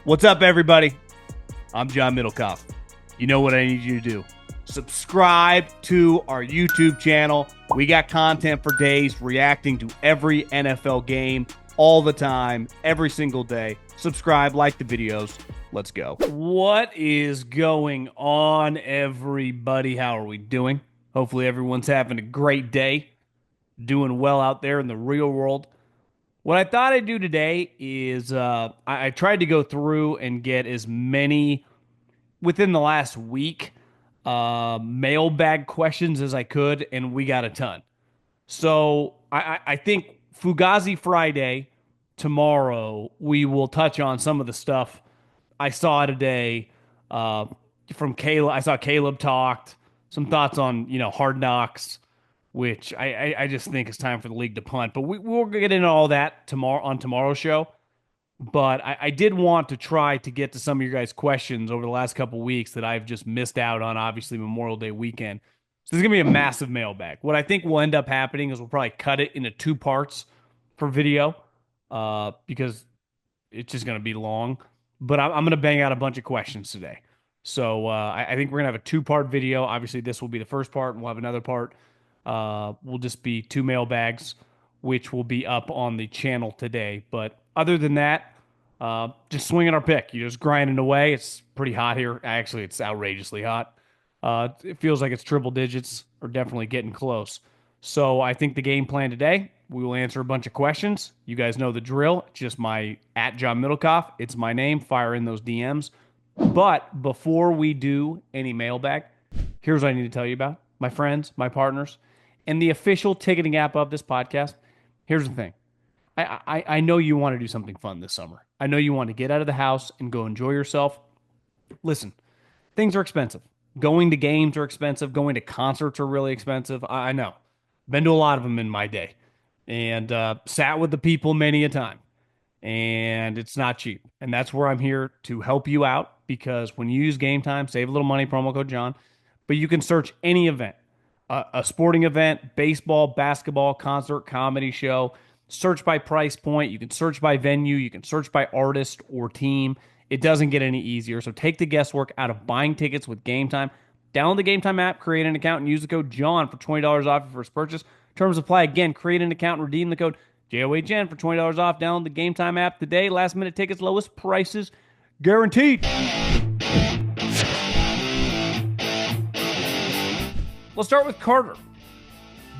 What's up, everybody? I'm John Middlekauff. You know what I need you to do. Subscribe to our YouTube channel. We got content for days reacting to every NFL game all the time, every single day. Subscribe, like the videos. Let's go. What is going on, everybody? How are we doing? Hopefully, everyone's having a great day, doing well out there in the real world. What I thought I'd do today is I tried to go through and get as many within the last week mailbag questions as I could, and we got a ton. So I think Fugazi Friday tomorrow we will touch on some of the stuff I saw today uh, from Caleb. I saw Caleb talked some thoughts on Hard Knocks, which I just think it's time for the league to punt. But we'll get into all that tomorrow on tomorrow's show. But I did want to try to get to some of your guys' questions over the last couple weeks that I've just missed out on, obviously, Memorial Day weekend. So there's going to be a massive mailbag. What I think will end up happening is we'll probably cut it into two parts for video because it's just going to be long. But I'm going to bang out a bunch of questions today. So I think we're going to have a two-part video. Obviously, this will be the first part, and we'll have another part. Will just be two mailbags, which will be up on the channel today. But other than that, just swinging our pick. You're just grinding away. It's pretty hot here. Actually, it's outrageously hot. It feels like it's triple digits or definitely getting close. So I think the game plan today, we will answer a bunch of questions. You guys know the drill. It's just my at John Middlekauff. It's my name. Fire in those DMs. But before we do any mailbag, here's what I need to tell you about. My friends, my partners, and the official ticketing app of this podcast. Here's the thing. I know you want to do something fun this summer. I know you want to get out of the house and go enjoy yourself. Listen, things are expensive. Going to games are expensive. Going to concerts are really expensive. I know. Been to a lot of them in my day and sat with the people many a time. And it's not cheap. And that's where I'm here to help you out because when you use Game Time, save a little money, promo code John. But you can search any event, a sporting event, baseball, basketball, concert, comedy show. Search by price point. You can search by venue. You can search by artist or team. It doesn't get any easier. So take the guesswork out of buying tickets with Game Time. Download the Game Time app, create an account, and use the code John for $20 off your first purchase. Terms apply. Again, create an account and redeem the code JOHN for $20 off. Download the Game Time app today. Last minute tickets, lowest prices guaranteed. Let's start with Carter.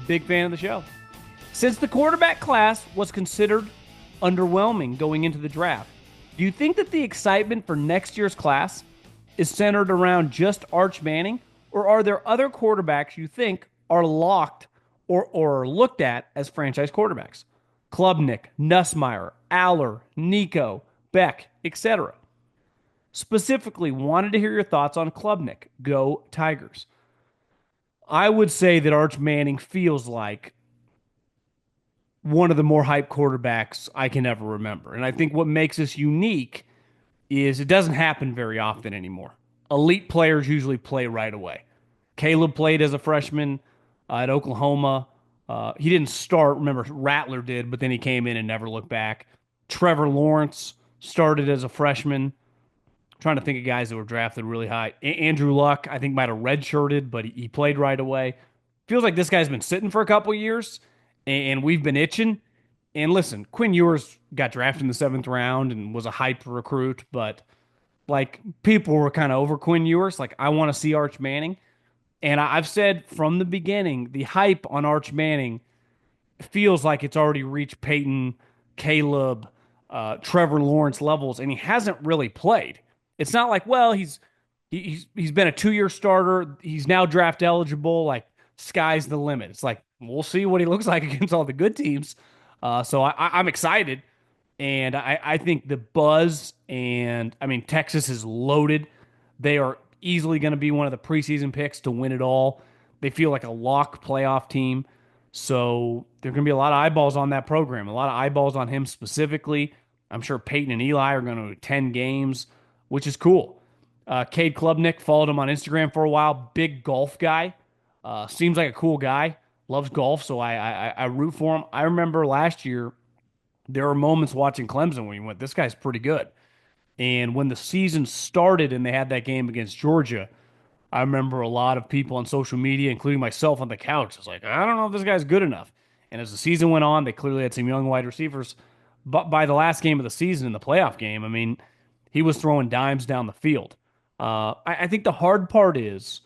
Big fan of the show. Since the quarterback class was considered underwhelming going into the draft, do you think that the excitement for next year's class is centered around just Arch Manning, or are there other quarterbacks you think are locked or looked at as franchise quarterbacks? Klubnik, Nussmeier, Aller, Nico, Beck, etc. Specifically, wanted to hear your thoughts on Klubnik. Go Tigers. I would say that Arch Manning feels like one of the more hyped quarterbacks I can ever remember. And I think what makes this unique is it doesn't happen very often anymore. Elite players usually play right away. Caleb played as a freshman at Oklahoma. He didn't start. Remember, Rattler did, but then he came in and never looked back. Trevor Lawrence started as a freshman. I'm trying to think of guys that were drafted really high. Andrew Luck, I think, might have redshirted, but he played right away. Feels like this guy's been sitting for a couple years, and we've been itching. And listen, Quinn Ewers got drafted in the 7th round and was a hyped recruit, but like people were kind of over Quinn Ewers. Like, I want to see Arch Manning. And I've said from the beginning, the hype on Arch Manning feels like it's already reached Payton, Caleb, Trevor Lawrence levels, and he hasn't really played. It's not like, well, he's been a 2-year starter. He's now draft eligible. Like, sky's the limit. It's like, we'll see what he looks like against all the good teams. So I'm excited. And I think the buzz and, I mean, Texas is loaded. They are easily going to be one of the preseason picks to win it all. They feel like a lock playoff team. So there are going to be a lot of eyeballs on that program, a lot of eyeballs on him specifically. I'm sure Peyton and Eli are going to attend games, which is cool. Cade Klubnik, followed him on Instagram for a while. Big golf guy. Seems like a cool guy. Loves golf, so I root for him. I remember last year, there were moments watching Clemson when he went, this guy's pretty good. And when the season started and they had that game against Georgia, I remember a lot of people on social media, including myself on the couch, was like, I don't know if this guy's good enough. And as the season went on, they clearly had some young wide receivers. But by the last game of the season, in the playoff game, I mean, he was throwing dimes down the field. I think the hard part is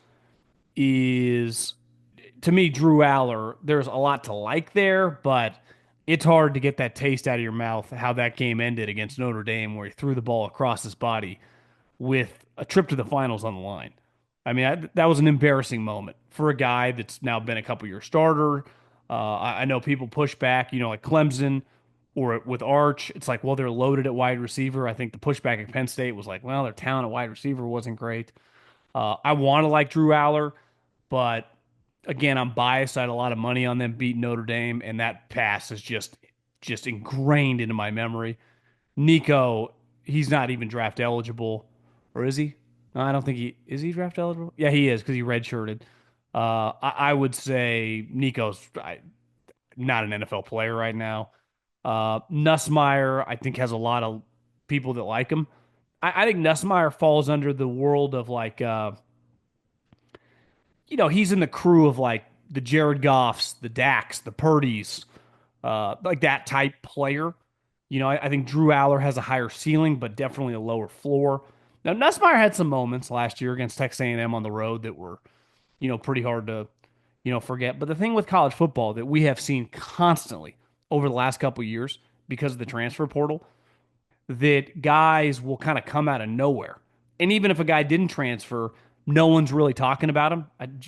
to me, Drew Aller, there's a lot to like there, but it's hard to get that taste out of your mouth how that game ended against Notre Dame, where he threw the ball across his body with a trip to the finals on the line. I mean, that was an embarrassing moment for a guy that's now been a couple year starter. I know people push back, like Clemson or with Arch. It's like, well, they're loaded at wide receiver. I think the pushback at Penn State was like, well, their talent at wide receiver wasn't great. I want to like Drew Aller, but again, I'm biased. I had a lot of money on them beating Notre Dame, and that pass is just ingrained into my memory. Nico, he's not even draft eligible, or is he? No, I don't think he is. He draft eligible? Yeah, he is because he redshirted. I would say Nico's not an NFL player right now. Nussmeier, I think, has a lot of people that like him. I think Nussmeier falls under the world of like, he's in the crew of like the Jared Goffs, the Daks, the Purdy's, like that type player. I think Drew Aller has a higher ceiling, but definitely a lower floor. Now, Nussmeier had some moments last year against Texas A&M on the road that were, pretty hard to, forget. But the thing with college football that we have seen constantly over the last couple of years because of the transfer portal, that guys will kind of come out of nowhere. And even if a guy didn't transfer, no one's really talking about him.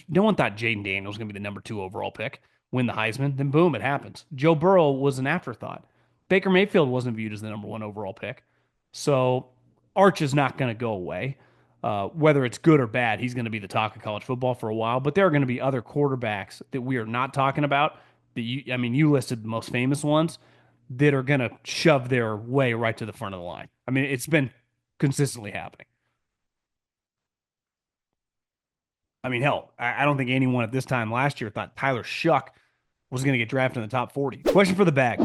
No one thought Jaden Daniels was going to be the number 2 overall pick, win the Heisman. Then boom, it happens. Joe Burrow was an afterthought. Baker Mayfield wasn't viewed as the number 1 overall pick. So Arch is not going to go away. Whether it's good or bad, he's going to be the talk of college football for a while. But there are going to be other quarterbacks that we are not talking about. You listed the most famous ones that are going to shove their way right to the front of the line. I mean, it's been consistently happening. I mean, hell, I don't think anyone at this time last year thought Tyler Shuck was going to get drafted in the top 40. Question for the bag.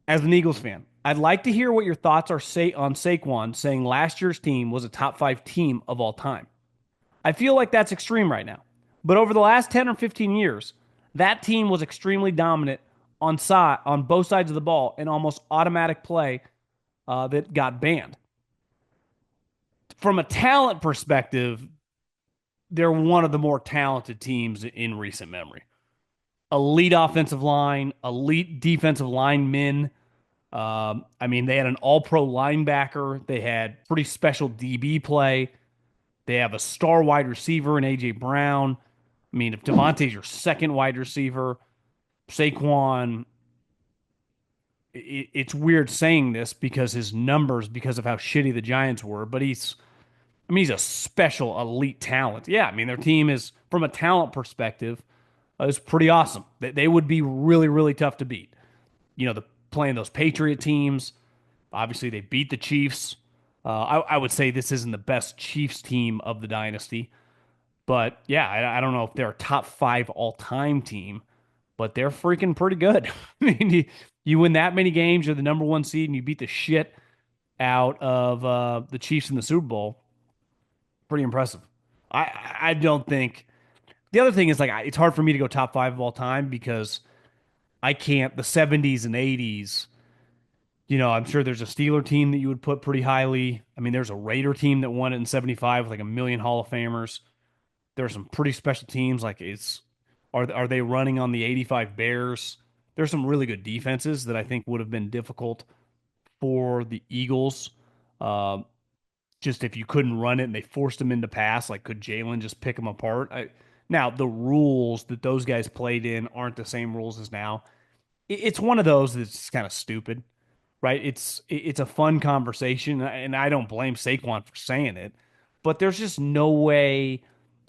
As an Eagles fan, I'd like to hear what your thoughts are on Saquon saying last year's team was a top 5 team of all time. I feel like that's extreme right now. But over the last 10 or 15 years, that team was extremely dominant on both sides of the ball in almost automatic play that got banned. From a talent perspective, they're one of the more talented teams in recent memory. Elite offensive line, elite defensive linemen. They had an all-pro linebacker. They had pretty special DB play. They have a star wide receiver in A.J. Brown. I mean, if Devontae's your second wide receiver, Saquon, it's weird saying this because his numbers, because of how shitty the Giants were, but he's a special elite talent. Yeah, I mean, their team is, from a talent perspective, is pretty awesome. They would be really, really tough to beat. Playing those Patriot teams, obviously they beat the Chiefs. I would say this isn't the best Chiefs team of the dynasty. But yeah, I don't know if they're a top 5 all-time team, but they're freaking pretty good. I mean, you win that many games, you're the number 1 seed, and you beat the shit out of the Chiefs in the Super Bowl. Pretty impressive. I don't think. The other thing is, like, it's hard for me to go top 5 of all time because I can't. The 70s and 80s, I'm sure there's a Steeler team that you would put pretty highly. I mean, there's a Raider team that won it in 75 with like a million Hall of Famers. There's some pretty special teams. Like, are they running on the 85 Bears? There's some really good defenses that I think would have been difficult for the Eagles. Just if you couldn't run it and they forced them into pass, like, could Jalen just pick them apart? Now, the rules that those guys played in aren't the same rules as now. It's one of those that's kind of stupid, right? It's a fun conversation, and I don't blame Saquon for saying it, but there's just no way.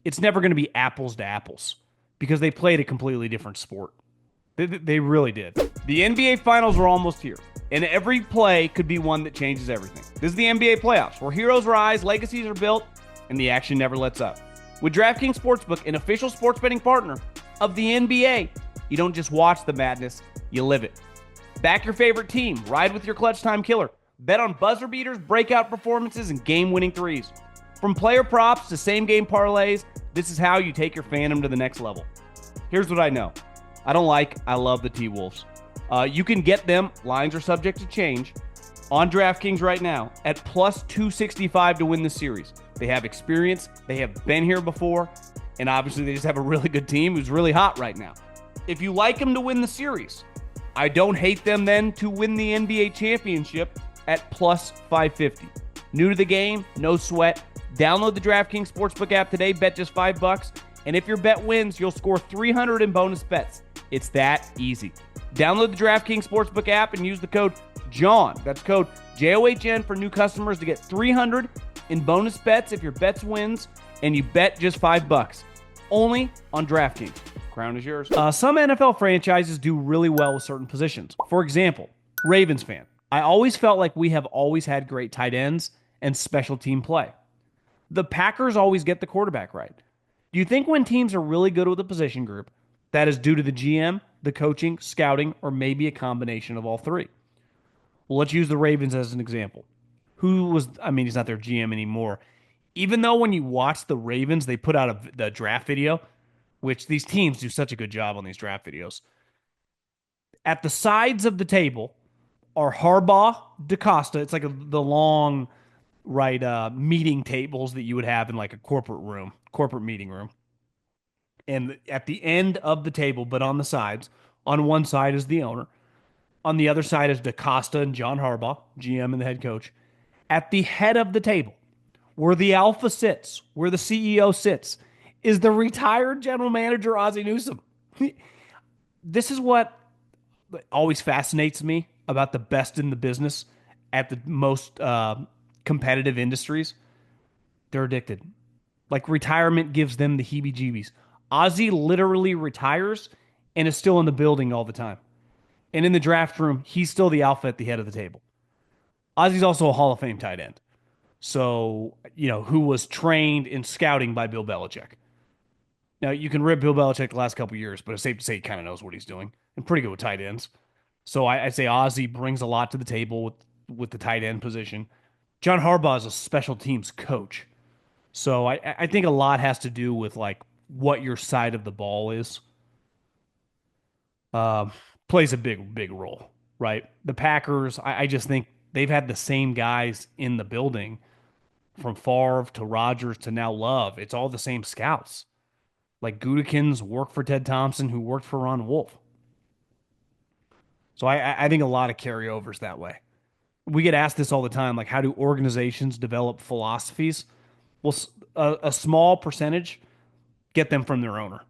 It's never going to be apples to apples because they played a completely different sport. They really did. The NBA Finals are almost here, and every play could be one that changes everything. This is the NBA playoffs, where heroes rise, legacies are built, and the action never lets up. With DraftKings Sportsbook, an official sports betting partner of the NBA, you don't just watch the madness, you live it. Back your favorite team, ride with your clutch time killer, Bet on buzzer beaters, breakout performances, and game-winning threes. From player props to same-game parlays, this is how you take your fandom to the next level. Here's what I know. I love the T-Wolves. You can get them, lines are subject to change, on DraftKings right now at plus 265 to win the series. They have experience, they have been here before, and obviously they just have a really good team who's really hot right now. If you like them to win the series, I don't hate them then to win the NBA championship at plus 550. New to the game, no sweat. Download the DraftKings Sportsbook app today, bet just $5, and if your bet wins, you'll score $300 in bonus bets. It's that easy. Download the DraftKings Sportsbook app and use the code JOHN. That's code JOHN for new customers to get $300 in bonus bets if your bets wins and you bet just $5. Only on DraftKings. Crown is yours. Some NFL franchises do really well with certain positions. For example, Ravens fan. I always felt like we have always had great tight ends and special team play. The Packers always get the quarterback right. Do you think when teams are really good with a position group, that is due to the GM, the coaching, scouting, or maybe a combination of all three? Well, let's use the Ravens as an example. He's not their GM anymore. Even though when you watch the Ravens, they put out the draft video, which these teams do such a good job on these draft videos. At the sides of the table are Harbaugh, DaCosta. It's like the long, meeting tables that you would have in like a corporate meeting room. And at the end of the table, but on the sides, on one side is the owner. On the other side is DaCosta and John Harbaugh, GM and the head coach. At the head of the table, where the alpha sits, where the CEO sits, is the retired general manager, Ozzie Newsome. This is what always fascinates me about the best in the business at the most competitive industries. They're addicted. Like retirement gives them the heebie-jeebies. Ozzie literally retires and is still in the building all the time. And in the draft room, he's still the alpha at the head of the table. Ozzie's also a Hall of Fame tight end. So, who was trained in scouting by Bill Belichick. Now, you can rip Bill Belichick the last couple of years, but it's safe to say he kind of knows what he's doing and pretty good with tight ends. So I'd say Ozzie brings a lot to the table with the tight end position. John Harbaugh is a special teams coach. So I think a lot has to do with like what your side of the ball is. Plays a big role, right? The Packers, I just think they've had the same guys in the building from Favre to Rodgers to now Love. It's all the same scouts. Like Gutekunst worked for Ted Thompson, who worked for Ron Wolf. So I think a lot of carryovers that way. We get asked this all the time, like how do organizations develop philosophies? Well, a small percentage get them from their owner.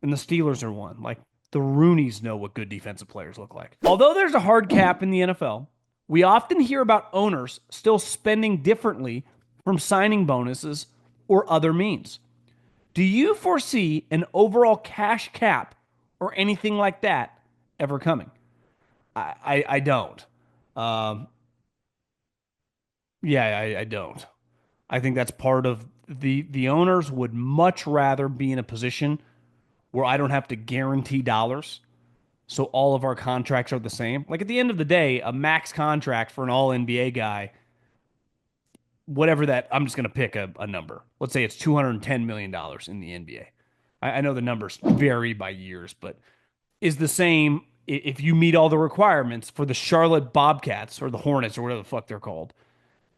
And the Steelers are one. Like the Rooneys know what good defensive players look like. Although there's a hard cap in the NFL, we often hear about owners still spending differently from signing bonuses or other means. Do you foresee an overall cash cap or anything like that ever coming? I don't. I don't. I think that's part of the owners would much rather be in a position where I don't have to guarantee dollars. So all of our contracts are the same. Like at the end of the day, a max contract for an all NBA guy, whatever that, I'm just going to pick a number. Let's say it's $210 million in the NBA. I know the numbers vary by years, but is the same if you meet all the requirements for the Charlotte Bobcats or the Hornets or whatever the fuck they're called,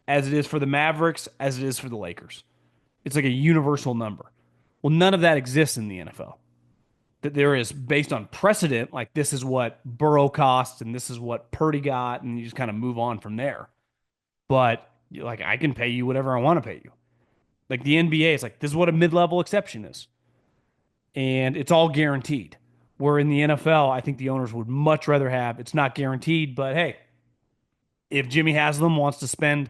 as it is for the Mavericks, as it is for the Lakers. It's like a universal number. Well, none of that exists in the NFL. That there is based on precedent, like this is what Burrow costs and this is what Purdy got, and you just kind of move on from there. But like I can pay you whatever I want to pay you. Like the NBA is like, this is what a mid-level exception is. And it's all guaranteed. Where in the NFL, I think the owners would much rather have, it's not guaranteed, but hey, if Jimmy Haslam wants to spend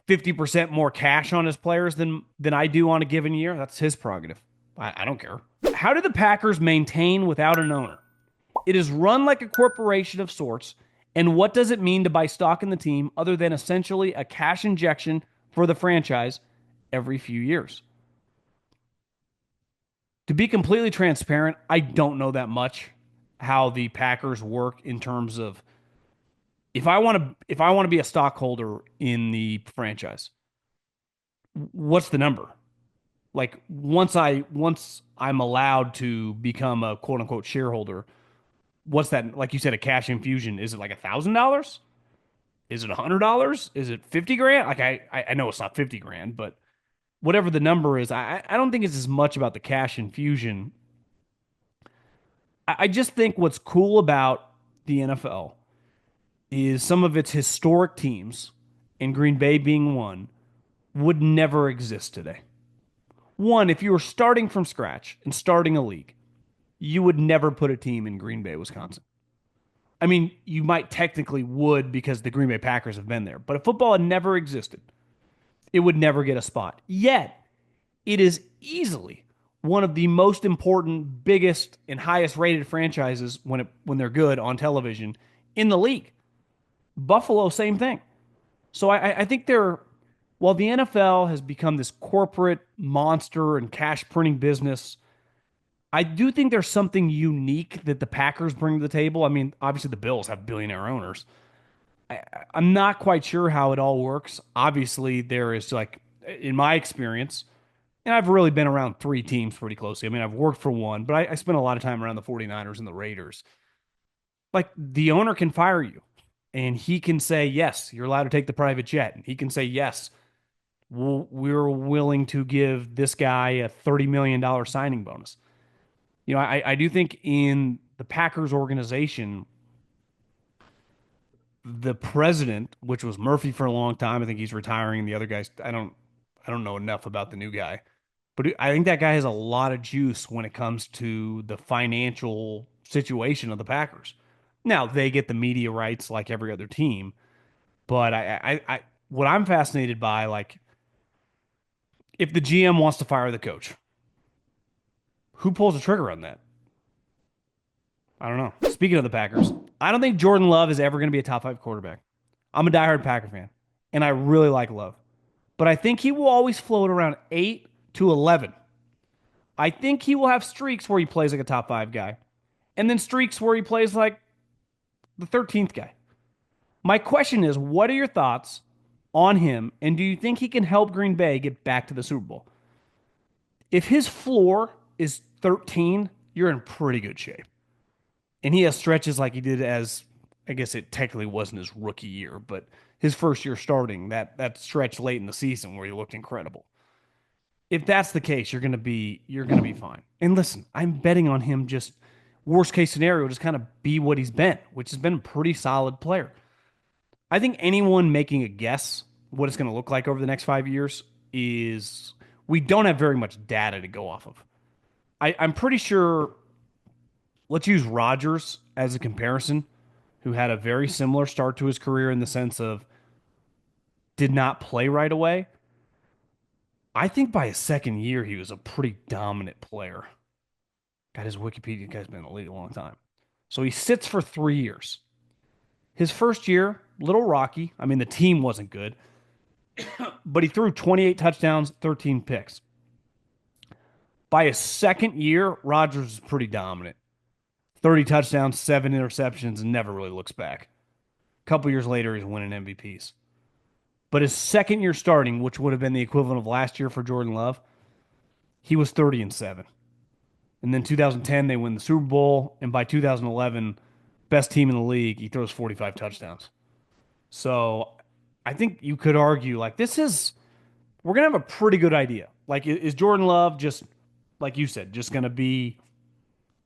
50% more cash on his players than I do on a given year, that's his prerogative. I don't care. How do the Packers maintain without an owner? It is run like a corporation of sorts. And what does it mean to buy stock in the team other than essentially a cash injection for the franchise every few years? To be completely transparent, I don't know that much how the Packers work in terms of if I want to be a stockholder in the franchise, what's the number? Like once I'm allowed to become a quote unquote shareholder, what's that? Like you said, a cash infusion. Is it like $1,000? Is it $100? Is it 50 grand? Like I know it's not 50 grand, but whatever the number is, I don't think it's as much about the cash infusion. I just think what's cool about the NFL is some of its historic teams, and Green Bay being one, would never exist today. One, if you were starting from scratch and starting a league, you would never put a team in Green Bay, Wisconsin. I mean, you might technically would because the Green Bay Packers have been there, but if football had never existed, it would never get a spot. Yet, it is easily one of the most important, biggest, and highest rated franchises when they're good on television in the league. Buffalo, same thing. So I think they're while the NFL has become this corporate monster and cash printing business, I do think there's something unique that the Packers bring to the table. I mean, obviously the Bills have billionaire owners. I'm not quite sure how it all works. Obviously, there is like, in my experience, and I've really been around three teams pretty closely. I mean, I've worked for one, but I spent a lot of time around the 49ers and the Raiders. Like, the owner can fire you, and he can say, yes, you're allowed to take the private jet. And he can say, yes, we're willing to give this guy a $30 million signing bonus. I do think in the Packers organization, the president, which was Murphy for a long time, I think he's retiring. The other guys, I don't know enough about the new guy, but I think that guy has a lot of juice when it comes to the financial situation of the Packers. Now they get the media rights like every other team, but what I'm fascinated by, like, if the GM wants to fire the coach, who pulls the trigger on that? I don't know. Speaking of the Packers, I don't think Jordan Love is ever going to be a top five quarterback. I'm a diehard Packer fan, and I really like Love, but I think he will always float around 8 to 11. I think he will have streaks where he plays like a top five guy, and then streaks where he plays like the 13th guy. My question is, what are your thoughts on him, and do you think he can help Green Bay get back to the Super Bowl? If his floor is 13, you're in pretty good shape. And he has stretches like he did as I guess it technically wasn't his rookie year, but his first year starting, that stretch late in the season where he looked incredible. If that's the case, you're gonna be fine. And listen, I'm betting on him just worst case scenario, just kind of be what he's been, which has been a pretty solid player. I think anyone making a guess what it's gonna look like over the next 5 years is we don't have very much data to go off of. I'm pretty sure let's use Rodgers as a comparison, who had a very similar start to his career in the sense of did not play right away. I think by his second year, he was a pretty dominant player. God, his Wikipedia guy's been in the league a long time. So he sits for 3 years. His first year, little rocky. I mean, the team wasn't good, but he threw 28 touchdowns, 13 picks. By his second year, Rodgers was pretty dominant. 30 touchdowns, 7 interceptions, and never really looks back. A couple years later, he's winning MVPs. But his second year starting, which would have been the equivalent of last year for Jordan Love, he was 30-7. And then 2010, they win the Super Bowl. And by 2011, best team in the league, he throws 45 touchdowns. So I think you could argue, like, we're going to have a pretty good idea. Like, is Jordan Love just, like you said, just going to be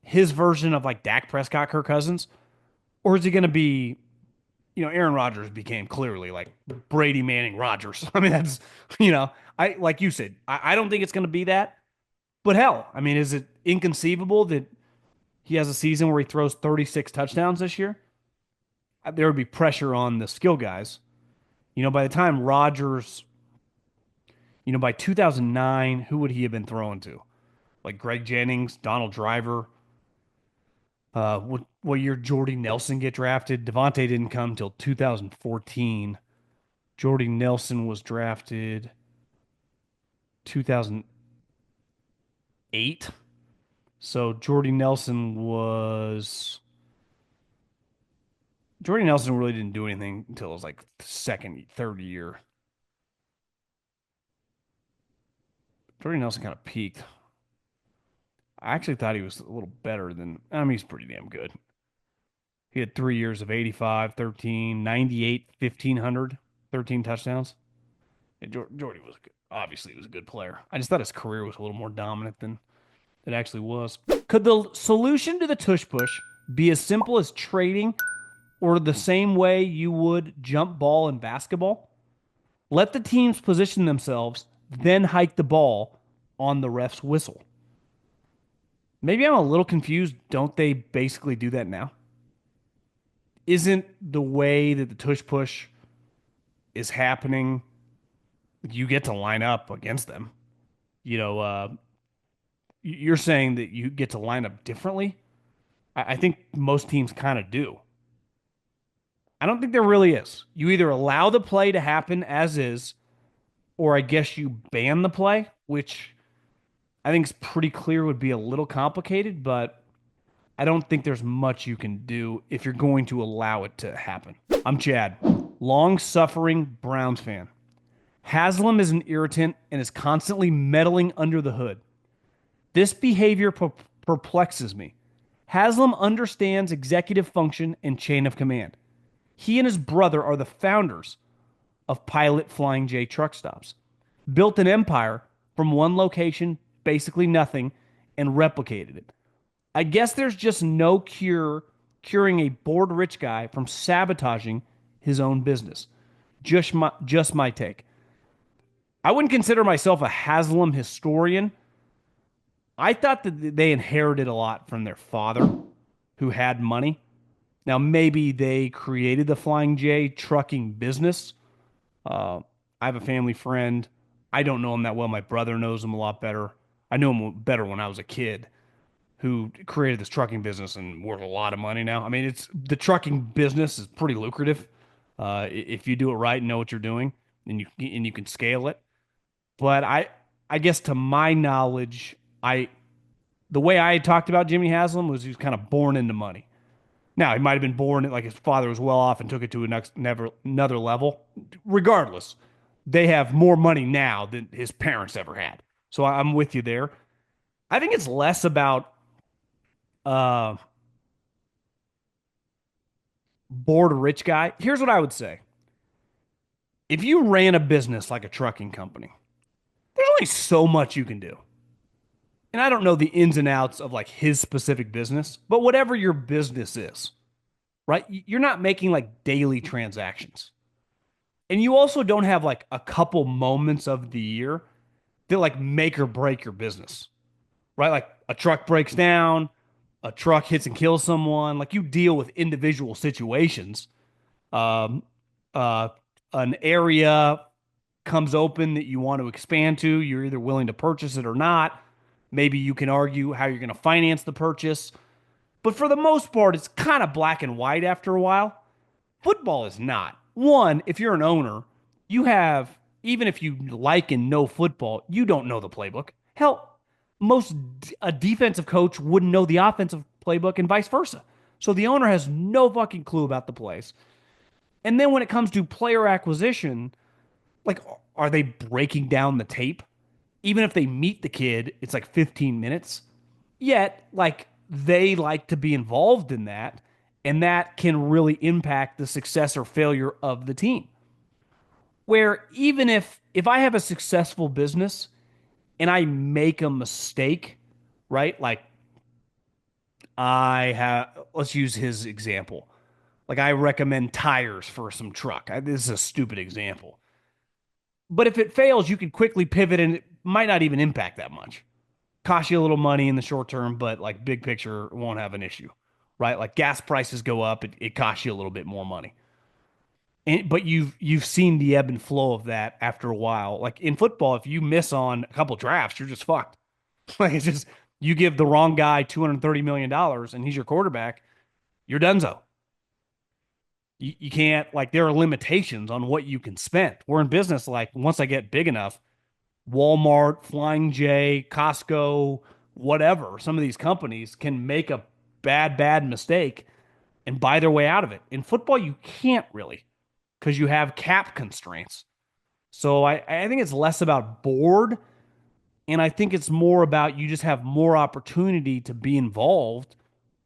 his version of like Dak Prescott, Kirk Cousins? Or is he going to be Aaron Rodgers became clearly like Brady Manning Rodgers. I mean, that's, I like you said, I don't think it's going to be that. But hell, I mean, is it inconceivable that he has a season where he throws 36 touchdowns this year? There would be pressure on the skill guys. By the time Rodgers, by 2009, who would he have been throwing to? Like Greg Jennings, Donald Driver. What year Jordy Nelson get drafted? Devontae didn't come till 2014. Jordy Nelson was drafted 2008. So Jordy Nelson was Jordy Nelson really didn't do anything until his like second, third year. Jordy Nelson kind of peaked. I actually thought he was a little better than, I mean, he's pretty damn good. He had 3 years of 85, 13, 98, 1,500, 13 touchdowns. And Jordy was good. Obviously, he was a good player. I just thought his career was a little more dominant than it actually was. Could the solution to the tush push be as simple as trading or the same way you would jump ball in basketball? Let the teams position themselves, then hike the ball on the ref's whistle. Maybe I'm a little confused. Don't they basically do that now? Isn't the way that the tush push is happening, you get to line up against them? You know, you're saying that you get to line up differently. I think most teams kind of do. I don't think there really is. You either allow the play to happen as is, or I guess you ban the play, which I think is pretty clear would be a little complicated, but I don't think there's much you can do if you're going to allow it to happen. I'm Chad, long suffering Browns fan. Haslam is an irritant and is constantly meddling under the hood. This behavior perplexes me. Haslam understands executive function and chain of command. He and his brother are the founders of Pilot Flying J truck stops. Built an empire from one location, basically nothing, and replicated it. I guess there's just no curing a bored rich guy from sabotaging his own business. Just my take. I wouldn't consider myself a Haslam historian. I thought that they inherited a lot from their father, who had money. Now, maybe they created the Flying J trucking business. I have a family friend. I don't know him that well. My brother knows him a lot better. I knew him better when I was a kid, who created this trucking business and worth a lot of money now. I mean, it's the trucking business is pretty lucrative if you do it right and know what you're doing, and you can scale it. But I guess to my knowledge, I the way I talked about Jimmy Haslam was he was kind of born into money. Now, he might have been born like his father was well off and took it to another level. Regardless, they have more money now than his parents ever had. So I'm with you there. I think it's less about uh, bored rich guy. Here's what I would say. If you ran a business like a trucking company, there's only so much you can do. And I don't know the ins and outs of like his specific business, but whatever your business is, right? You're not making like daily transactions. And you also don't have like a couple moments of the year that like make or break your business, right? Like a truck breaks down, a truck hits and kills someone. Like you deal with individual situations. Um, uh, an area comes open that you want to expand to. You're either willing to purchase it or not. Maybe you can argue how you're going to finance the purchase. But for the most part, it's kind of black and white after a while. Football is not. One, if you're an owner, you have, even if you like and know football, you don't know the playbook. Hell, a defensive coach wouldn't know the offensive playbook and vice versa. So the owner has no fucking clue about the plays. And then when it comes to player acquisition, like, are they breaking down the tape? Even if they meet the kid, it's like 15 minutes. Yet, like, they like to be involved in that, and that can really impact the success or failure of the team. Where even if I have a successful business and I make a mistake, right? Like I have, let's use his example. Like I recommend tires for some truck. This is a stupid example. But if it fails, you can quickly pivot and it might not even impact that much. Cost you a little money in the short term, but like big picture won't have an issue, right? Like gas prices go up, it costs you a little bit more money. But you've seen the ebb and flow of that after a while. Like in football, if you miss on a couple drafts, you're just fucked. Like it's just you give the wrong guy $230 million and he's your quarterback, you're donezo. You can't like there are limitations on what you can spend. We're in business like once I get big enough, Walmart, Flying J, Costco, whatever, some of these companies can make a bad mistake and buy their way out of it. In football, you can't really because you have cap constraints. So I think it's less about bored, and I think it's more about you just have more opportunity to be involved,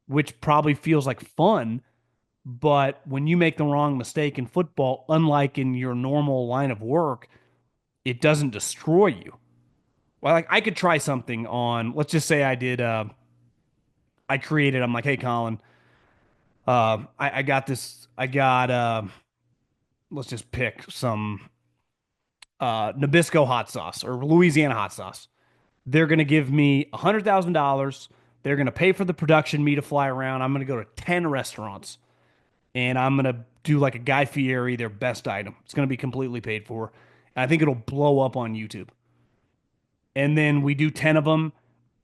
which probably feels like fun. But when you make the wrong mistake in football, unlike in your normal line of work, it doesn't destroy you. Well, like I could try something on, let's just say I created, I'm like, hey, Colin, I got this, let's just pick some Nabisco hot sauce or Louisiana hot sauce. They're going to give me $100,000. They're going to pay for the production, me to fly around. I'm going to go to 10 restaurants and I'm going to do like a Guy Fieri, their best item. It's going to be completely paid for. And I think it'll blow up on YouTube. And then we do 10 of them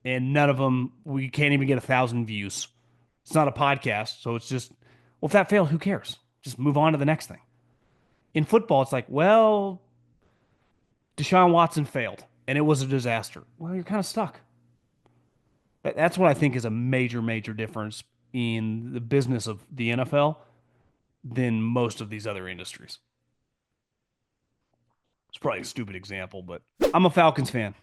and none of them, we can't even get 1,000 views. It's not a podcast. So it's just, well, if that fails, who cares? Just move on to the next thing. In football, it's like, well, Deshaun Watson failed and it was a disaster. Well, you're kind of stuck. That's what I think is a major, major difference in the business of the NFL than most of these other industries. It's probably a stupid example, but I'm a Falcons fan,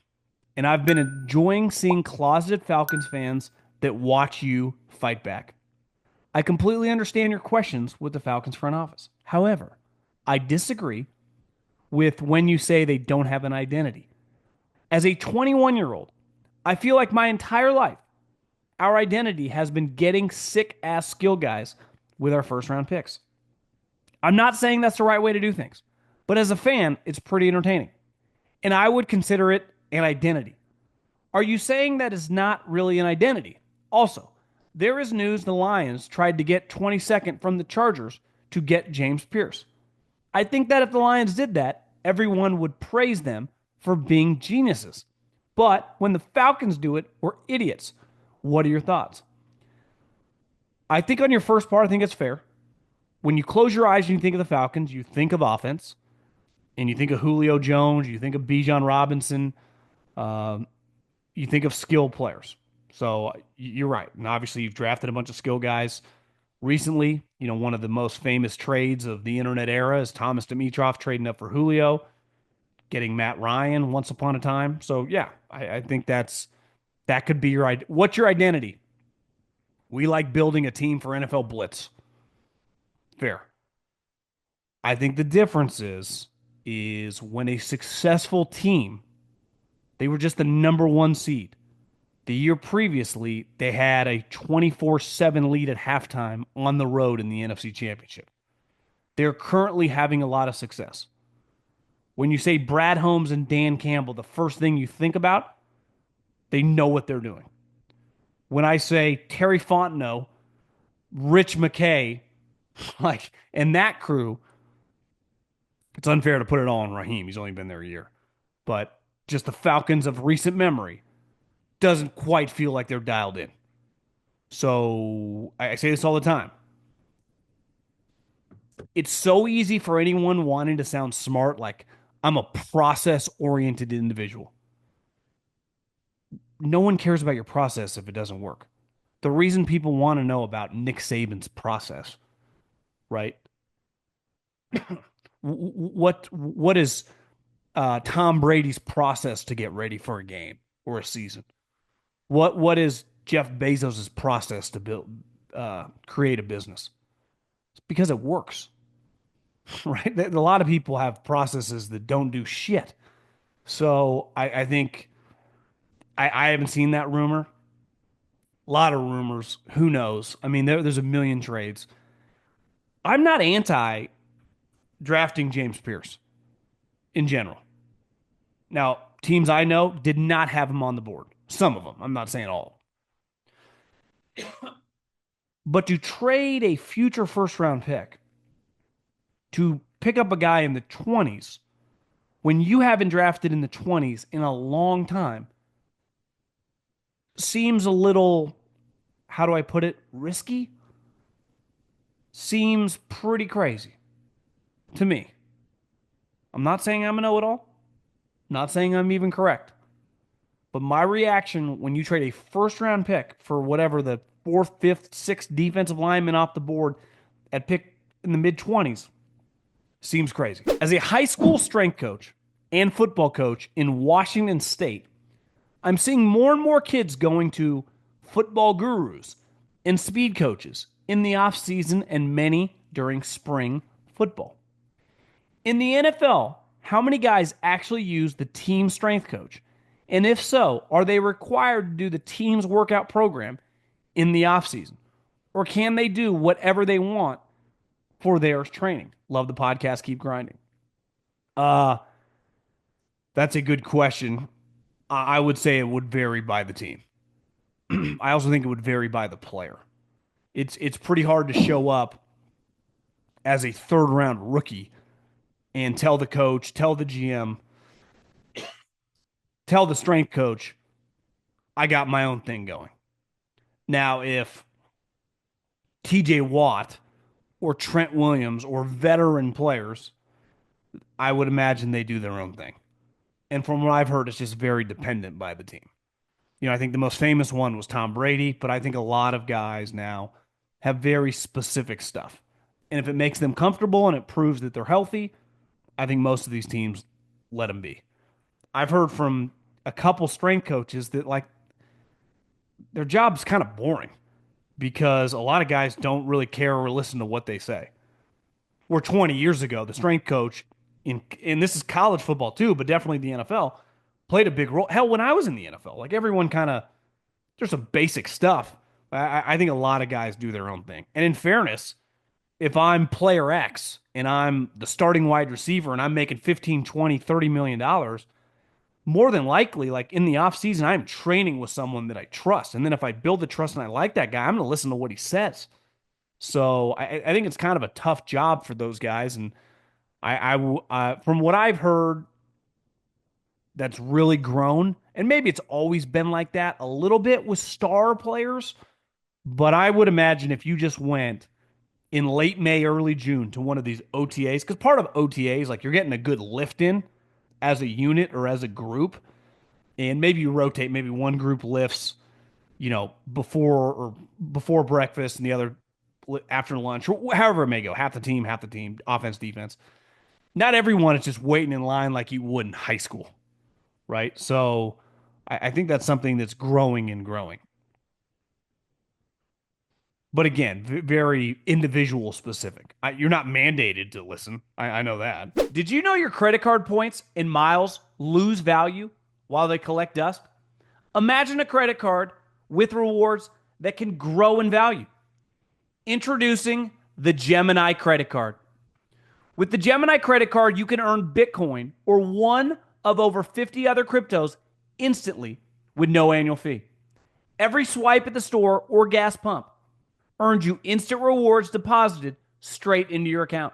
and I've been enjoying seeing closeted Falcons fans that watch you fight back. I completely understand your questions with the Falcons front office. However, I disagree with when you say they don't have an identity. As a 21-year-old, I feel like my entire life, our identity has been getting sick ass skill guys with our first round picks. I'm not saying that's the right way to do things, but as a fan, it's pretty entertaining. And I would consider it an identity. Are you saying that is not really an identity? Also, there is news the Lions tried to get 22nd from the Chargers to get James Pierce. I think that if the Lions did that, everyone would praise them for being geniuses. But when the Falcons do it, we're idiots. What are your thoughts? I think on your first part, I think it's fair. When you close your eyes and you think of the Falcons, you think of offense, and you think of Julio Jones, you think of Bijan Robinson, um, you think of skill players. So you're right. And obviously, you've drafted a bunch of skill guys recently. You know, one of the most famous trades of the internet era is Thomas Dimitroff trading up for Julio, getting Matt Ryan once upon a time. So yeah, I think that could be your idea. What's your identity? We like building a team for NFL Blitz. Fair. I think the difference is when a successful team, they were just the number one seed. The year previously, they had a 24-7 lead at halftime on the road in the NFC Championship. They're currently having a lot of success. When you say Brad Holmes and Dan Campbell, the first thing you think about, they know what they're doing. When I say Terry Fontenot, Rich McKay, like, and that crew, it's unfair to put it all on Raheem. He's only been there a year. But just the Falcons of recent memory doesn't quite feel like they're dialed in. So I say this all the time. It's so easy for anyone wanting to sound smart, like I'm a process-oriented individual. No one cares about your process if it doesn't work. The reason people want to know about Nick Saban's process, right? What is Tom Brady's process to get ready for a game or a season? What is Jeff Bezos's process to build create a business? It's because it works, right? A lot of people have processes that don't do shit. So I think I haven't seen that rumor. A lot of rumors. Who knows? I mean, there's a million trades. I'm not anti drafting James Pierce in general. Now, teams I know did not have him on the board. Some of them. I'm not saying all. But to trade a future first round pick to pick up a guy in the 20s when you haven't drafted in the 20s in a long time seems a little, how do I put it, risky? Seems pretty crazy to me. I'm not saying I'm a know it all. Not saying I'm even correct. But my reaction when you trade a first round pick for whatever the fourth, fifth, sixth defensive lineman off the board at pick in the mid 20s seems crazy. As a high school strength coach and football coach in Washington State, I'm seeing more and more kids going to football gurus and speed coaches in the offseason and many during spring football. In the NFL, how many guys actually use the team strength coach? And if so, are they required to do the team's workout program in the offseason? Or can they do whatever they want for their training? Love the podcast. Keep grinding. Uh, that's a good question. I would say it would vary by the team. I also think it would vary by the player. It's pretty hard to show up as a third round rookie and tell the coach, tell the GM, tell the strength coach, I got my own thing going. Now, if TJ Watt or Trent Williams or veteran players, I would imagine they do their own thing. And from what I've heard, it's just very dependent by the team. I think the most famous one was Tom Brady, but I think a lot of guys now have very specific stuff. And if it makes them comfortable and it proves that they're healthy, I think most of these teams let them be. I've heard from a couple strength coaches that like their job's kind of boring because a lot of guys don't really care or listen to what they say. Where 20 years ago, the strength coach and this is college football too, but definitely the NFL played a big role. Hell, when I was in the NFL, like everyone kind of there's some basic stuff. I think a lot of guys do their own thing. And in fairness, if I'm player X and I'm the starting wide receiver and I'm making 15, 20, $30 million, more than likely, like in the offseason, I'm training with someone that I trust. And then if I build the trust and I like that guy, I'm going to listen to what he says. So I think it's kind of a tough job for those guys. And from what I've heard, that's really grown. And maybe it's always been like that a little bit with star players. But I would imagine if you just went in late May, early June to one of these OTAs, because part of OTAs, like you're getting a good lift in as a unit or as a group. And maybe you rotate, maybe one group lifts, before breakfast and the other after lunch, or however it may go. Half the team, offense, defense. Not everyone is just waiting in line like you would in high school, right? So I think that's something that's growing and growing. But again, very individual specific. You're not mandated to listen. I know that. Did you know your credit card points and miles lose value while they collect dust? Imagine a credit card with rewards that can grow in value. Introducing the Gemini credit card. With the Gemini credit card, you can earn Bitcoin or one of over 50 other cryptos instantly with no annual fee. Every swipe at the store or gas pump earns you instant rewards deposited straight into your account.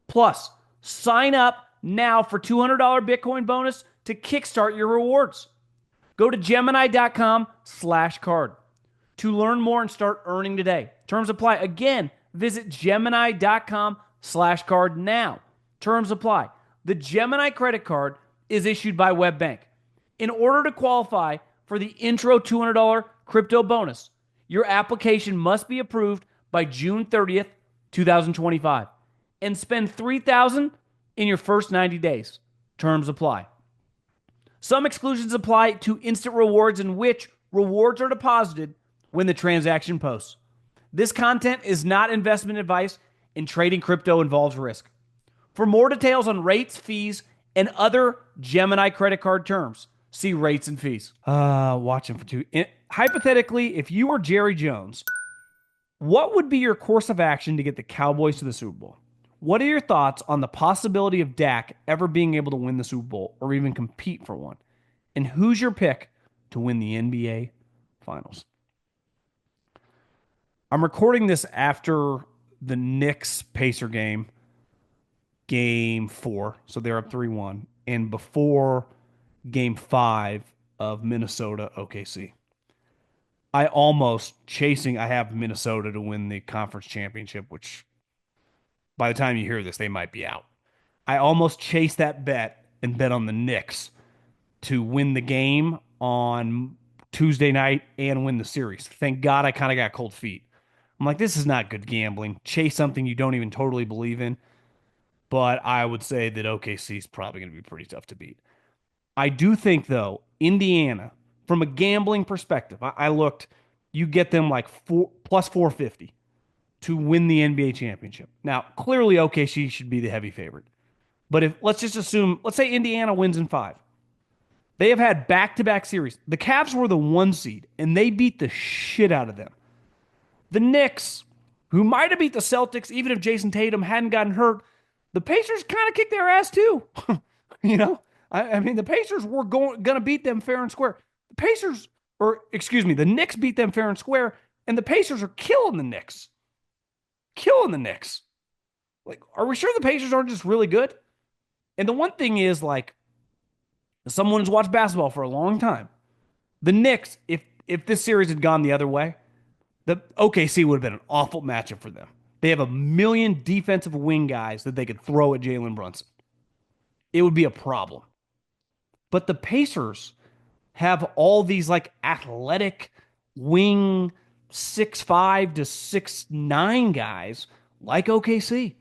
Plus, sign up now for $200 Bitcoin bonus to kickstart your rewards. Go to Gemini.com/card to learn more and start earning today. Terms apply. Again, visit Gemini.com/card now. Terms apply. The Gemini credit card is issued by WebBank. In order to qualify for the intro $200 crypto bonus, your application must be approved by June 30th, 2025, and spend $3,000 in your first 90 days. Terms apply. Some exclusions apply to instant rewards in which rewards are deposited when the transaction posts. This content is not investment advice, and trading crypto involves risk. For more details on rates, fees, and other Gemini credit card terms, see rates and fees. Watching for two. Hypothetically, if you were Jerry Jones, what would be your course of action to get the Cowboys to the Super Bowl? What are your thoughts on the possibility of Dak ever being able to win the Super Bowl or even compete for one? And who's your pick to win the NBA Finals? I'm recording this after the Knicks-Pacer game 4. So they're up 3-1. And before game 5 of Minnesota OKC. I have Minnesota to win the conference championship, which by the time you hear this, they might be out. I almost chased that bet and bet on the Knicks to win the game on Tuesday night and win the series. Thank God I kind of got cold feet. I'm like, this is not good gambling. Chase something you don't even totally believe in. But I would say that OKC is probably going to be pretty tough to beat. I do think, though, Indiana, from a gambling perspective, I looked, you get them like plus 450 to win the NBA championship. Now, clearly, OKC should be the heavy favorite. But if let's just assume, let's say Indiana wins in five. They have had back to back series. The Cavs were the one seed, and they beat the shit out of them. The Knicks, who might have beat the Celtics, even if Jason Tatum hadn't gotten hurt, the Pacers kind of kicked their ass too. you know, I mean, the Pacers were going to beat them fair and square. The Pacers, or excuse me, the Knicks beat them fair and square, and the Pacers are killing the Knicks. Killing the Knicks. Like, are we sure the Pacers aren't just really good? And the one thing is, like, someone who's watched basketball for a long time, the Knicks, if this series had gone the other way, the OKC would have been an awful matchup for them. They have a million defensive wing guys that they could throw at Jalen Brunson. It would be a problem. But the Pacers have all these like athletic wing 6'5" to 6'9" guys like OKC.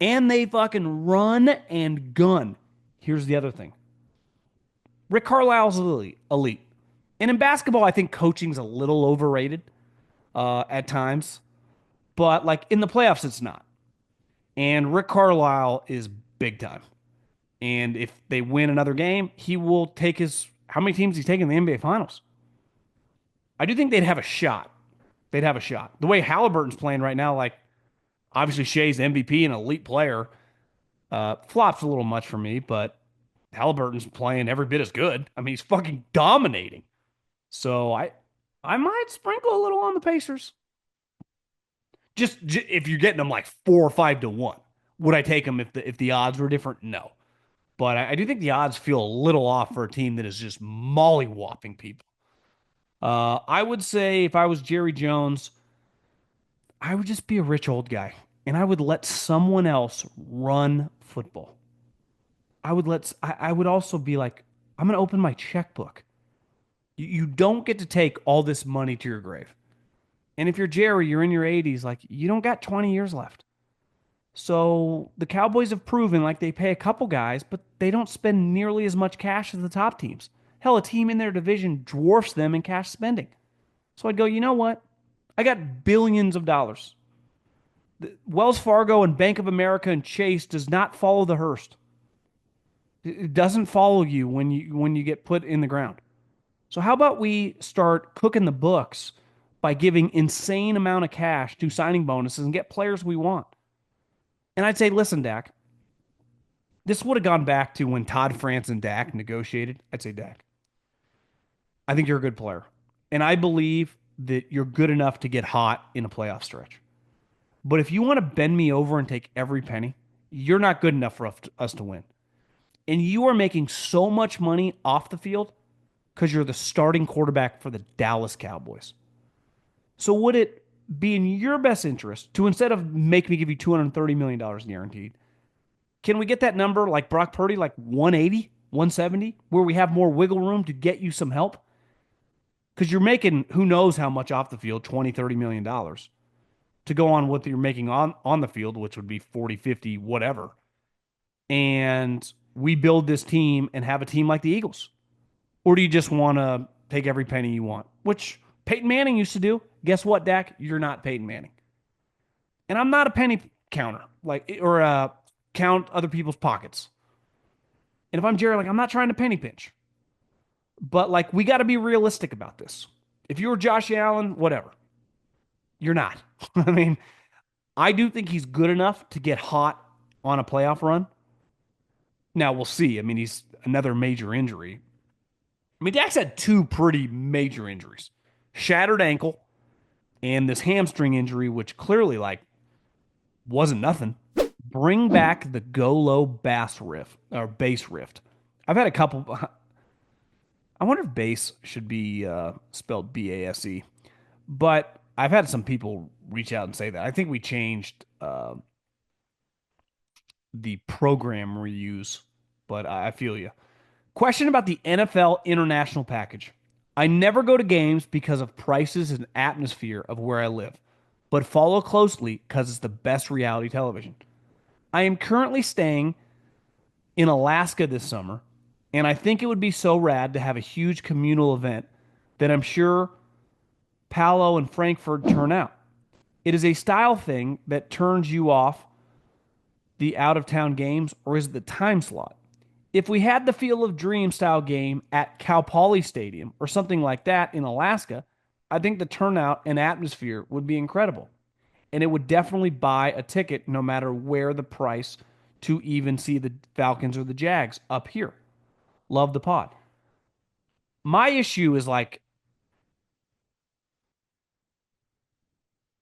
And they fucking run and gun. Here's the other thing. Rick Carlisle's elite. And in basketball, I think coaching's a little overrated at times. But like in the playoffs, it's not. And Rick Carlisle is big time. And if they win another game, he will take his. How many teams he's taking in the NBA Finals? I do think they'd have a shot. They'd have a shot. The way Halliburton's playing right now, like obviously Shea's MVP and elite player, flops a little much for me, but Halliburton's playing every bit as good. I mean, he's fucking dominating. So I might sprinkle a little on the Pacers. Just if you're getting them like 4 or 5 to 1, would I take them if the odds were different? No, but I do think the odds feel a little off for a team that is just mollywhopping people. I would say if I was Jerry Jones, I would just be a rich old guy and I would let someone else run football. I would also be like, I'm going to open my checkbook. You don't get to take all this money to your grave. And if you're Jerry, you're in your 80s, like you don't got 20 years left. So the Cowboys have proven like they pay a couple guys, but they don't spend nearly as much cash as the top teams. Hell, a team in their division dwarfs them in cash spending. So I'd go, you know what? I got billions of dollars. Wells Fargo and Bank of America and Chase does not follow the hearse. It doesn't follow you when you get put in the ground. So how about we start cooking the books by giving insane amount of cash to signing bonuses and get players we want? And I'd say, listen, Dak, this would have gone back to when Todd France and Dak negotiated. I'd say, Dak, I think you're a good player. And I believe that you're good enough to get hot in a playoff stretch. But if you want to bend me over and take every penny, you're not good enough for us to win. And you are making so much money off the field because you're the starting quarterback for the Dallas Cowboys. So would it be in your best interest to, instead of make me give you $230 million guaranteed, can we get that number like Brock Purdy, like 180, 170, where we have more wiggle room to get you some help? Because you're making who knows how much off the field, $20, $30 million to go on what you're making on the field, which would be 40, 50, whatever. And we build this team and have a team like the Eagles. Or do you just want to take every penny you want? Which Peyton Manning used to do. Guess what, Dak? You're not Peyton Manning. And I'm not a penny counter, like, or count other people's pockets. And if I'm Jerry, like, I'm not trying to penny pinch. But like, we got to be realistic about this. If you were Josh Allen, whatever. You're not. I mean, I do think he's good enough to get hot on a playoff run. Now we'll see. I mean, he's another major injury. I mean, Dak's had two pretty major injuries. Shattered ankle and this hamstring injury, which clearly like wasn't nothing. Bring back the go low bass riff or bass rift. I've had a couple. I wonder if bass should be spelled BASE, but I've had some people reach out and say that. I think we changed the program reuse, but I feel you. Question about the NFL international package. I never go to games because of prices and atmosphere of where I live, but follow closely because it's the best reality television. I am currently staying in Alaska this summer, and I think it would be so rad to have a huge communal event that I'm sure Palo and Frankfurt turn out. It is a style thing that turns you off the out of town games, or is it the time slot? If we had the Field of Dream style game at Cal Poly Stadium or something like that in Alaska, I think the turnout and atmosphere would be incredible. And it would definitely buy a ticket no matter where the price to even see the Falcons or the Jags up here. Love the pod. My issue is like,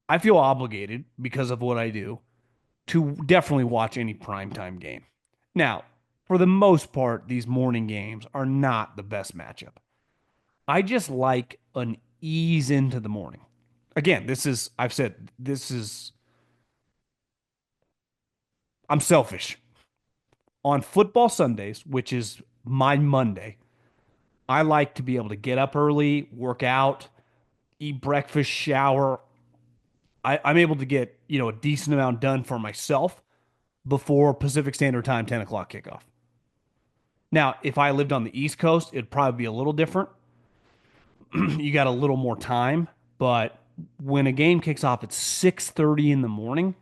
I feel obligated because of what I do to definitely watch any primetime game. Now, for the most part, these morning games are not the best matchup. I just like an ease into the morning. Again, I've said, I'm selfish. On football Sundays, which is my Monday, I like to be able to get up early, work out, eat breakfast, shower. I'm able to get, a decent amount done for myself before Pacific Standard Time, 10 o'clock kickoff. Now, if I lived on the East Coast, it'd probably be a little different. You got a little more time, but when a game kicks off at 6:30 in the morning,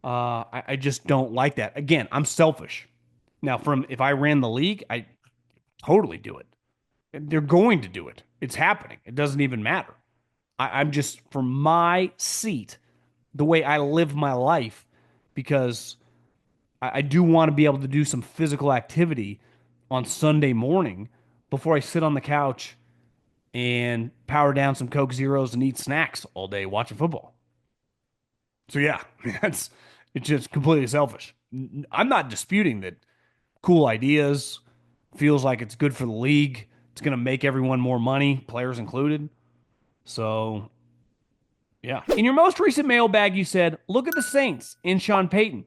I just don't like that. Again, I'm selfish. Now, from if I ran the league, I totally do it. They're going to do it. It's happening. It doesn't even matter. I'm just from my seat, the way I live my life, because I do want to be able to do some physical activity on Sunday morning before I sit on the couch and power down some Coke Zeros and eat snacks all day watching football. So yeah, that's it's just completely selfish. I'm not disputing that cool ideas feels like it's good for the league. It's going to make everyone more money, players included. So yeah. In your most recent mailbag, you said, "Look at the Saints in Sean Payton.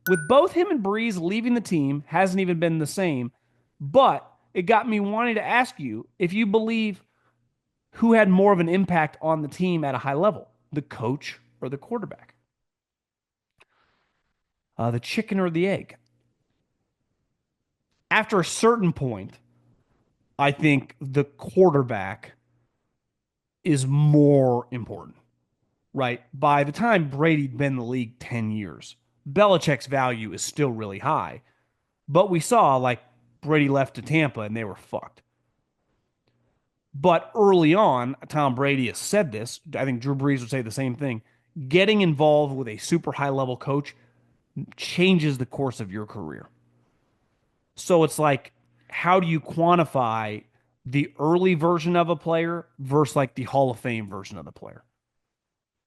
With both him and Brees leaving the team, hasn't even been the same. But it got me wanting to ask you if you believe who had more of an impact on the team at a high level, the coach or the quarterback? The chicken or the egg?" After a certain point, I think the quarterback is more important, right? By the time Brady'd been in the league 10 years, Belichick's value is still really high. But we saw like Brady left to Tampa and they were fucked. But early on, Tom Brady has said this. I think Drew Brees would say the same thing. Getting involved with a super high level coach changes the course of your career. So it's like, how do you quantify the early version of a player versus like the Hall of Fame version of the player?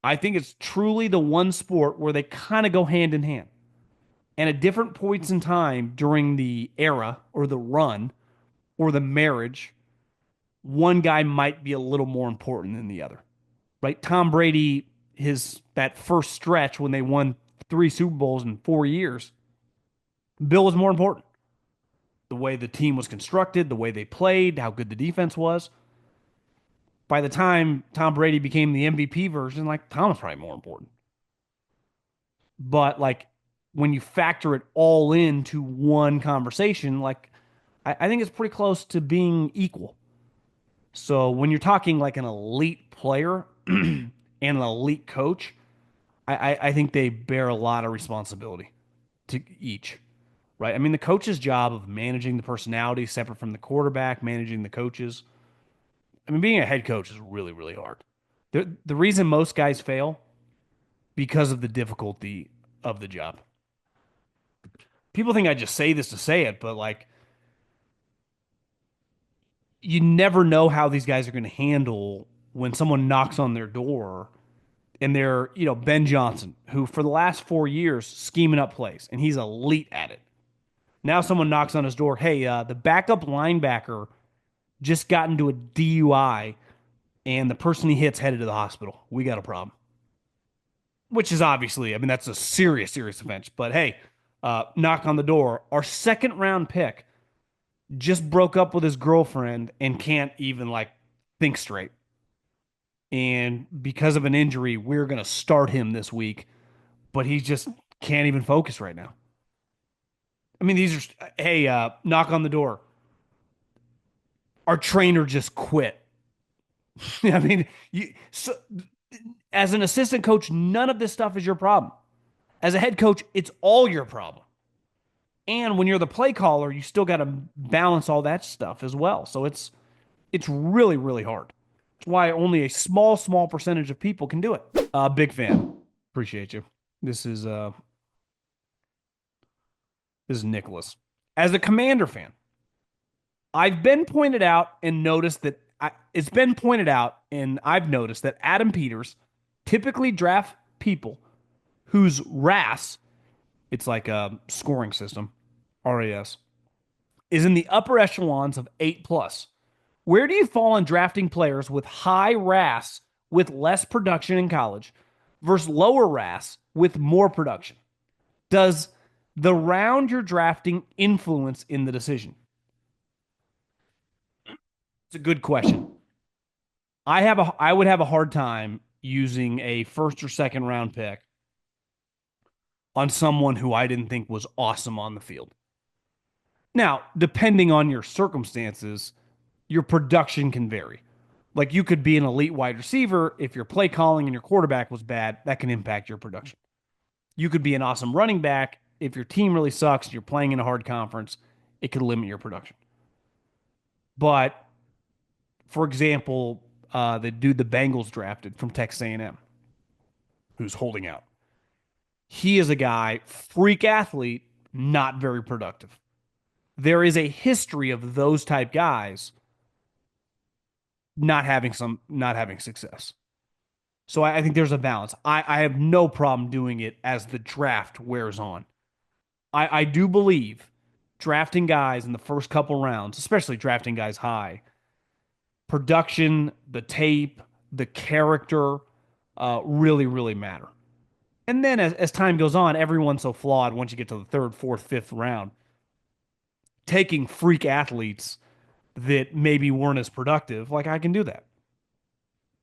I think it's truly the one sport where they kind of go hand in hand. And at different points in time during the era or the run or the marriage, one guy might be a little more important than the other. Right? Tom Brady, his that first stretch when they won 3 Super Bowls in 4 years, Bill was more important. The way the team was constructed, the way they played, how good the defense was. By the time Tom Brady became the MVP version, like Tom was probably more important. But like when you factor it all into one conversation, like I think it's pretty close to being equal. So when you're talking like an elite player and an elite coach, I think they bear a lot of responsibility to each, right? I mean, the coach's job of managing the personality separate from the quarterback, managing the coaches. I mean, being a head coach is really, really hard. The reason most guys fail because of the difficulty of the job. People think I just say this to say it, but like you never know how these guys are going to handle when someone knocks on their door and they're, Ben Johnson, who for the last 4 years scheming up plays, and he's elite at it. Now someone knocks on his door. Hey, the backup linebacker just got into a DUI, and the person he hits headed to the hospital. We got a problem. Which is obviously, I mean, that's a serious, serious offense. But hey, knock on the door. Our second round pick just broke up with his girlfriend and can't even like think straight. And because of an injury, we're going to start him this week, but he just can't even focus right now. I mean, these are, hey, knock on the door. Our trainer just quit. I mean, as an assistant coach, none of this stuff is your problem. As a head coach, it's all your problem. And when you're the play caller, you still got to balance all that stuff as well. So it's really really hard. That's why only a small percentage of people can do it. Big fan. Appreciate you. This is uh this is Nicholas. As a Commander fan, I've been pointed out and noticed that it's been pointed out and I've noticed that Adam Peters typically draft people whose RAS, it's like a scoring system, RAS, is in the upper echelons of 8 plus. Where do you fall on drafting players with high RAS with less production in college versus lower RAS with more production? Does the round you're drafting influence in the decision? It's a good question. I would have a hard time using a first or second round pick on someone who I didn't think was awesome on the field. Now, depending on your circumstances, your production can vary. Like you could be an elite wide receiver. If your play calling and your quarterback was bad, that can impact your production. You could be an awesome running back. If your team really sucks and you're playing in a hard conference, it could limit your production. But for example, the dude the Bengals drafted from Texas A&M, who's holding out. He is a guy, freak athlete, not very productive. There is a history of those type guys not having success. So I think there's a balance. I have no problem doing it as the draft wears on. I do believe drafting guys in the first couple rounds, especially drafting guys high, production, the tape, the character, really, really matter. And then as time goes on, everyone's so flawed once you get to the third, fourth, fifth round. Taking freak athletes that maybe weren't as productive, like I can do that.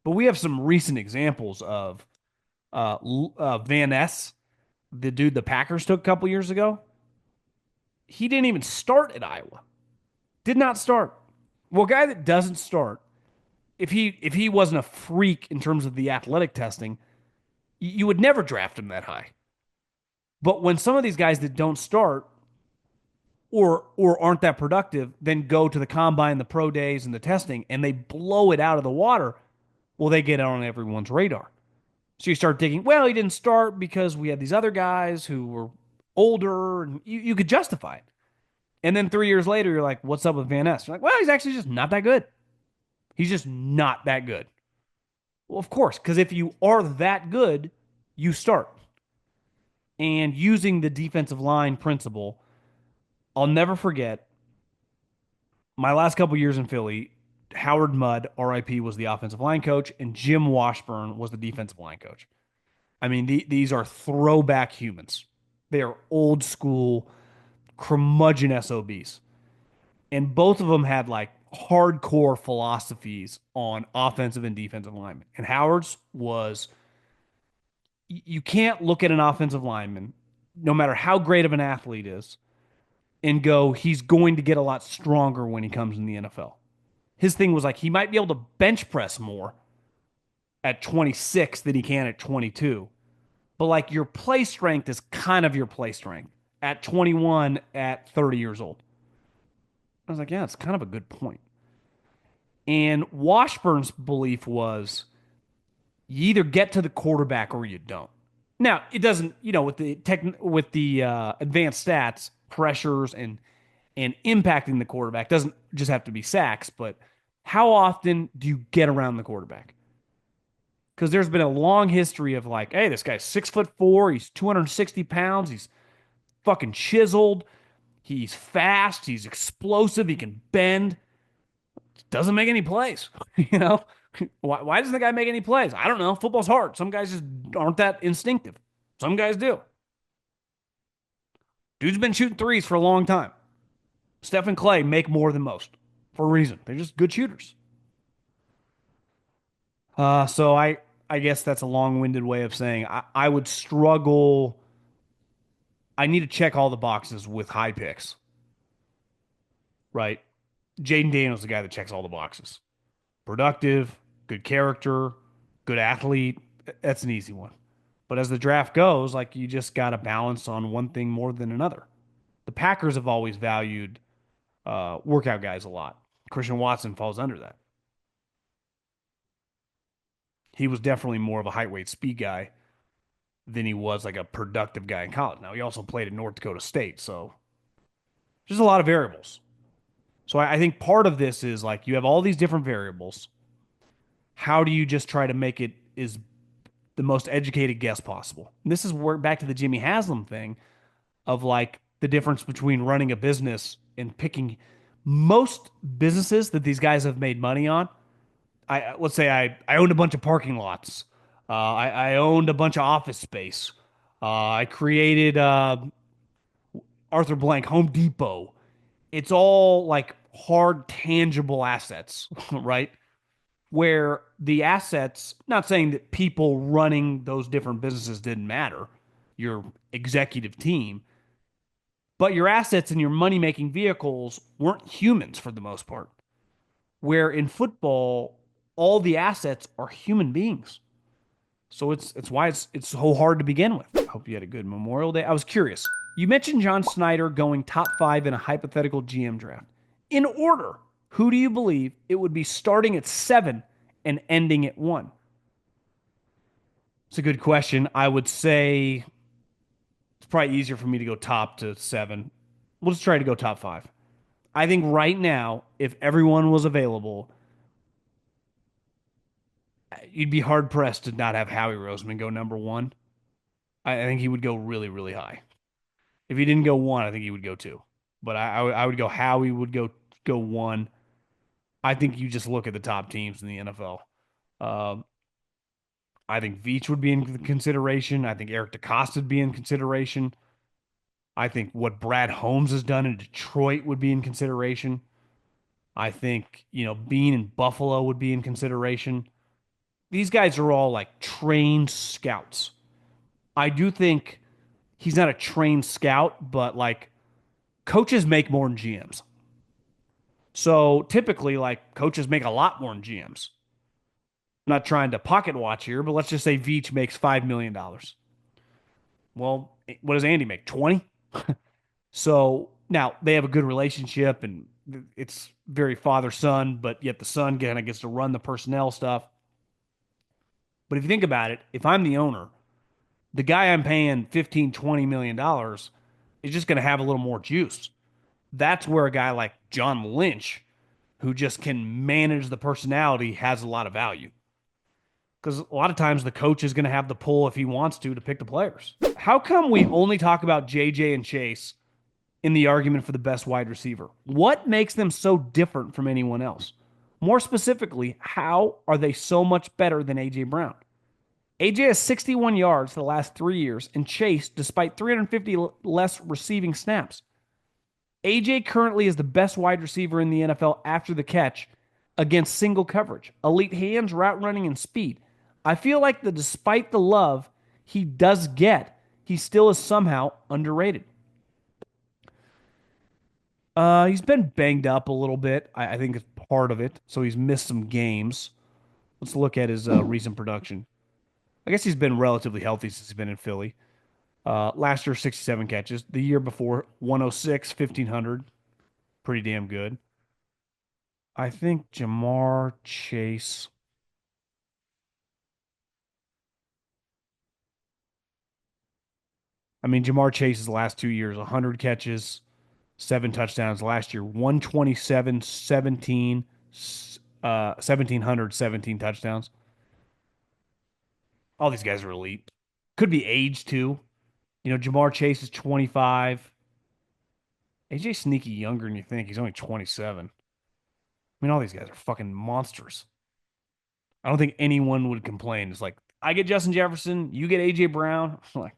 But we have some recent examples of Van Ness, the dude the Packers took a couple years ago. He didn't even start at Iowa. Did not start. Well, a guy that doesn't start, if he wasn't a freak in terms of the athletic testing, you would never draft him that high. But when some of these guys that don't start or aren't that productive then go to the combine, the pro days, and the testing, and they blow it out of the water, well, they get on everyone's radar. So you start digging, well, he didn't start because we had these other guys who were older, and you could justify it. And then 3 years later, you're like, what's up with Van Ness? You're like, well, he's actually just not that good. He's just not that good. Well, of course, because if you are that good, you start. And using the defensive line principle, I'll never forget my last couple years in Philly. Howard Mudd, RIP, was the offensive line coach, and Jim Washburn was the defensive line coach. I mean, these are throwback humans. They are old school, curmudgeon SOBs. And both of them had like hardcore philosophies on offensive and defensive linemen. And Howard's was you can't look at an offensive lineman, no matter how great of an athlete is, and go, he's going to get a lot stronger when he comes in the NFL. His thing was like he might be able to bench press more at 26 than he can at 22. But like your play strength is kind of your play strength at 21, at 30 years old. I was like, yeah, it's kind of a good point. And Washburn's belief was you either get to the quarterback or you don't. Now, it doesn't, with the advanced stats, pressures and impacting the quarterback doesn't just have to be sacks, but how often do you get around the quarterback? Because there's been a long history of like, hey, this guy's 6'4", he's 260 pounds, he's fucking chiseled, he's fast, he's explosive, he can bend. Doesn't make any plays. you know, why doesn't the guy make any plays? I don't know. Football's hard. Some guys just aren't that instinctive. Some guys do. Dude's been shooting threes for a long time. Steph and Clay make more than most for a reason. They're just good shooters. So I guess that's a long-winded way of saying I would struggle. I need to check all the boxes with high picks, right? Jaden Daniels the guy that checks all the boxes. Productive, good character, good athlete. That's an easy one. But as the draft goes, like you just got to balance on one thing more than another. The Packers have always valued workout guys a lot. Christian Watson falls under that. He was definitely more of a height, weight, speed guy than he was like a productive guy in college. Now, he also played at North Dakota State, so there's a lot of variables. So I think part of this is like you have all these different variables. How do you just try to make it is the most educated guess possible? And this is where back to the Jimmy Haslam thing of like the difference between running a business and picking most businesses that these guys have made money on. I let's say I owned a bunch of parking lots. I owned a bunch of office space. I created Arthur Blank Home Depot. It's all like hard, tangible assets, right? Where the assets, not saying that people running those different businesses didn't matter, your executive team, but your assets and your money making vehicles weren't humans for the most part. Where in football, all the assets are human beings. So it's why it's so hard to begin with. I hope you had a good Memorial Day. I was curious. You mentioned John Snyder going top five in a hypothetical GM draft. In order, who do you believe it would be starting at seven and ending at one? It's a good question. I would say it's probably easier for me to go top to seven. We'll just try to go top five. I think right now, if everyone was available, you'd be hard pressed to not have Howie Roseman go number one. I think he would go really, really high. If he didn't go one, I think he would go two. But I would go Howie would go one. I think you just look at the top teams in the NFL. Um, I think Veach would be in consideration. I think Eric DeCosta would be in consideration. I think what Brad Holmes has done in Detroit would be in consideration. I think, Bean in Buffalo would be in consideration. These guys are all like trained scouts. I do think he's not a trained scout, but like coaches make more than GMs. So typically, like coaches make a lot more than GMs. I'm not trying to pocket watch here, but let's just say Veach makes $5 million. Well, what does Andy make? 20? So now they have a good relationship and it's very father son, but yet the son kind of gets to run the personnel stuff. But if you think about it, if I'm the owner, the guy I'm paying 15, $20 million is just going to have a little more juice. That's where a guy like John Lynch, who just can manage the personality, has a lot of value. Because a lot of times the coach is going to have the pull if he wants to pick the players. How come we only talk about JJ and Chase in the argument for the best wide receiver? What makes them so different from anyone else? More specifically, how are they so much better than A.J. Brown? AJ has 61 yards for the last 3 years, and Chase, despite 350 less receiving snaps. AJ currently is the best wide receiver in the NFL after the catch against single coverage, elite hands, route running, and speed. I feel like that despite the love he does get, he still is somehow underrated. He's been banged up a little bit. I think it's part of it. So he's missed some games. Let's look at his recent production. I guess he's been relatively healthy since he's been in Philly. Last year, 67 catches. The year before, 106, 1,500. Pretty damn good. I think Jamar Chase. I mean, Jamar Chase's last 2 years, 100 catches, seven touchdowns. Last year, 127, 17, 1,700, 17 touchdowns. All these guys are elite. Could be age too. Jamar Chase is 25. AJ sneaky younger than you think. He's only 27. I mean, all these guys are fucking monsters. I don't think anyone would complain. It's like, I get Justin Jefferson, you get AJ Brown. Like,